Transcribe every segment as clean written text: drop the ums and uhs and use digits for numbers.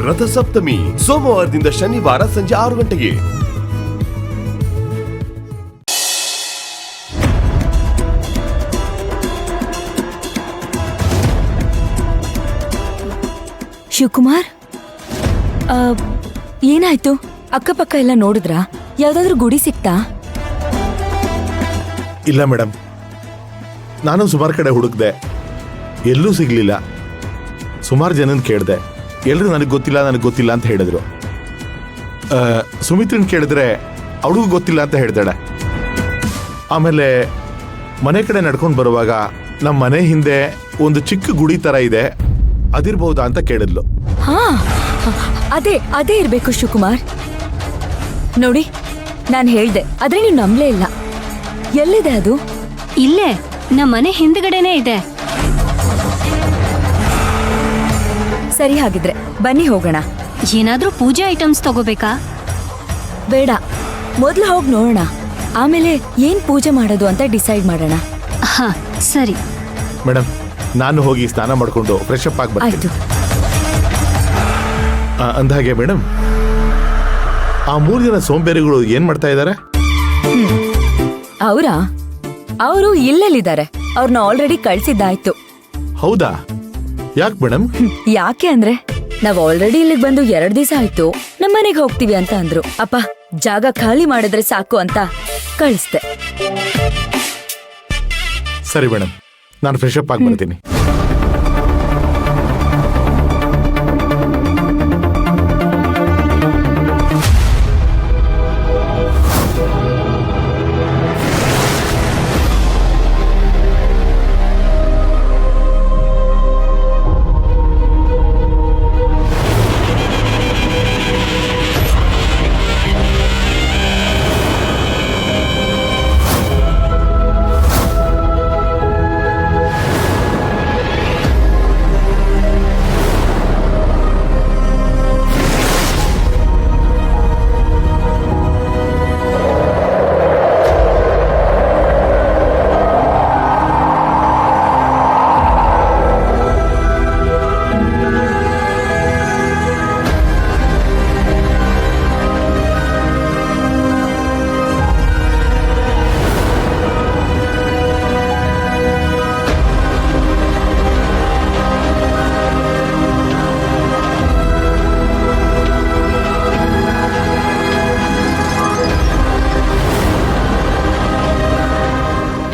ರಥಸಪ್ತಮಿ ಸೋಮವಾರದಿಂದ ಶನಿವಾರ ಸಂಜೆ 6 ಗಂಟೆಗೆ. ಶಿವಕುಮಾರ್, ಏನಾಯ್ತು? ಅಕ್ಕಪಕ್ಕ ಎಲ್ಲ ನೋಡಿದ್ರಾ? ಯಾವ್ದಾದ್ರು ಗುಡಿ ಸಿಕ್ತಾ? ಇಲ್ಲ ಮೇಡಮ್, ನಾನು ಸುಮಾರು ಕಡೆ ಹುಡುಕ್ದೆ, ಎಲ್ಲೂ ಸಿಗ್ಲಿಲ್ಲ. ಸುಮಾರು ಜನನ್ ಕೇಳಿದೆ, ಎಲ್ಲರೂ ನನಗೆ ಗೊತ್ತಿಲ್ಲ ಅಂತ ಹೇಳಿದ್ರು. ಸುಮಿತ್ರನ್ ಕೇಳಿದ್ರೆ ಅವಳಿಗೂ ಗೊತ್ತಿಲ್ಲ ಅಂತ ಹೇಳ್ತಾಳೆ. ಆಮೇಲೆ ಮನೆ ಕಡೆ ನಡ್ಕೊಂಡು ಬರುವಾಗ ನಮ್ಮ ಮನೆ ಹಿಂದೆ ಒಂದು ಚಿಕ್ಕ ಗುಡಿ ತರ ಇದೆ, ಅದಿರ್ಬಹುದಾ ಅಂತ ಕೇಳಿದ್ಲು. ಹಾ, ಅದೇ ಇರ್ಬೇಕು ಶಿವಕುಮಾರ್. ನೋಡಿ, ನಾನು ಹೇಳ್ದೆ, ಆದ್ರೆ ನೀವು ನಂಬಲೇ ಇಲ್ಲ. ಎಲ್ಲಿದೆ ಅದು? ಇಲ್ಲೇ ನಮ್ಮ ಮನೆ ಹಿಂದ್ಗಡೆನೆ ಇದೆ. ಸರಿ, ಹಾಗಿದ್ರೆ ಬನ್ನಿ ಹೋಗೋಣ. ಏನಾದ್ರೂ ಪೂಜೆ ಐಟಮ್ಸ್ ತಗೋಬೇಕಾ? ಬೇಡ, ಮೊದ್ಲು ಹೋಗಿ ನೋಡೋಣ, ಆಮೇಲೆ ಏನ್ ಪೂಜೆ ಮಾಡೋದು ಅಂತ ಡಿಸೈಡ್ ಮಾಡೋಣ. ಹಾ ಸರಿ ಮೇಡಮ್, ನಾನು ಹೋಗಿ ಸ್ನಾನ ಮಾಡ್ಕೊಂಡು ಫ್ರೆಶ್ ಅಪ್ ಆಗಿ ಬರ್ತೀನಿ. ಆಯ್ತು. ಅಂದಹಾಗೆ ಮೇಡಮ್, ಆ 3 ಜನ ಸೋಂಬೇರಿಗಳು ಏನ್ ಮಾಡ್ತಾ ಇದ್ದಾರೆ? ಅವರು ಇಲ್ಲಲ್ಲಿದ್ದಾರೆ. ಅವ್ರನ್ನ ಆಲ್ರೆಡಿ ಕಳ್ಸಿದ್ದಾಯ್ತು. ಹೌದಾ? ಯಾಕೆ ಮೇಡಮ್? ಯಾಕೆ ಅಂದ್ರೆ, ನಾವ್ ಆಲ್ರೆಡಿ ಇಲ್ಲಿಗೆ ಬಂದು 2 ದಿವಸ ಆಯ್ತು. ನಮ್ಮನೆಗೆ ಹೋಗ್ತೀವಿ ಅಂತ ಅಂದ್ರು. ಅಪ್ಪ, ಜಾಗ ಖಾಲಿ ಮಾಡಿದ್ರೆ ಸಾಕು ಅಂತ ಕಳಿಸ್ದೆ. ಸರಿ ಮೇಡಮ್, ನಾನು ಫ್ರೆಶ್ ಅಪ್ ಆಗಿ ಬರ್ತೀನಿ.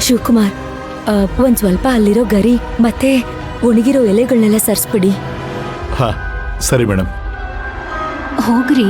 ಶಿವಕುಮಾರ್, ಒಂದ್ ಸ್ವಲ್ಪ ಅಲ್ಲಿರೋ ಗರಿ ಮತ್ತೆ ಒಣಗಿರೋ ಎಲೆಗಳನ್ನೆಲ್ಲ ಸರ್ಸ್ಬಿಡಿ. ಹಾ ಸರಿ ಮೇಡಮ್. ಹೋಗ್ರಿ.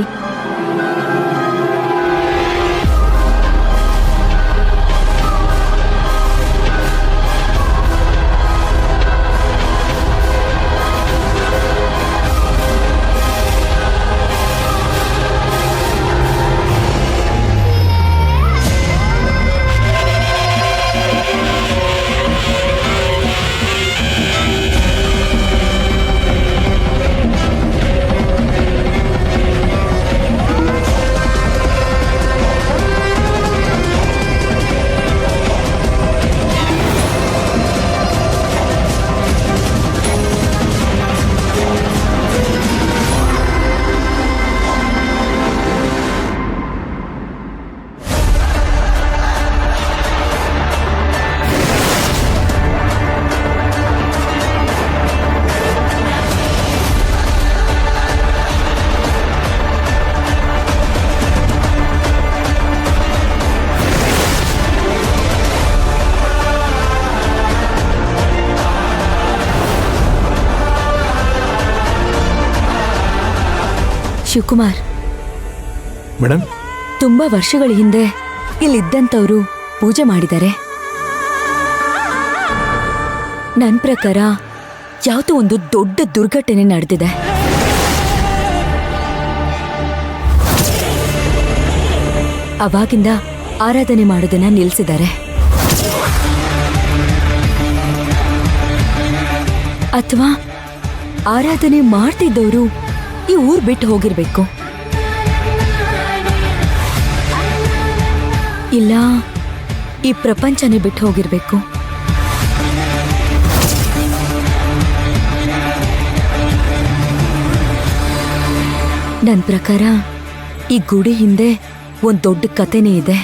ಶಿವಕುಮಾರ್ ಮೇಡಮ್, ತುಂಬಾ ವರ್ಷಗಳ ಹಿಂದೆ ಇಲ್ಲಿದ್ದಂಥವ್ರು ಪೂಜೆ ಮಾಡಿದ್ದಾರೆ. ನನ್ನ ಪ್ರಕಾರ ಯಾವುದೋ ಒಂದು ದೊಡ್ಡ ದುರ್ಘಟನೆ ನಡೆದಿದೆ. ಅವಾಗಿಂದ ಆರಾಧನೆ ಮಾಡೋದನ್ನ ನಿಲ್ಲಿಸಿದ್ದಾರೆ. ಅಥವಾ ಆರಾಧನೆ ಮಾಡ್ತಿದ್ದವರು ಈ ಊರ್ ಬಿಟ್ಟು ಹೋಗಿರ್ಬೇಕು. ಇಲ್ಲ, ಈ ಪ್ರಪಂಚನೇ ಬಿಟ್ಟು ಹೋಗಿರ್ಬೇಕು. ನನ್ನ ಪ್ರಕಾರ ಈ ಗುಡಿ ಹಿಂದೆ ಒಂದ್ ದೊಡ್ಡ ಕಥೆನೇ ಇದೆ.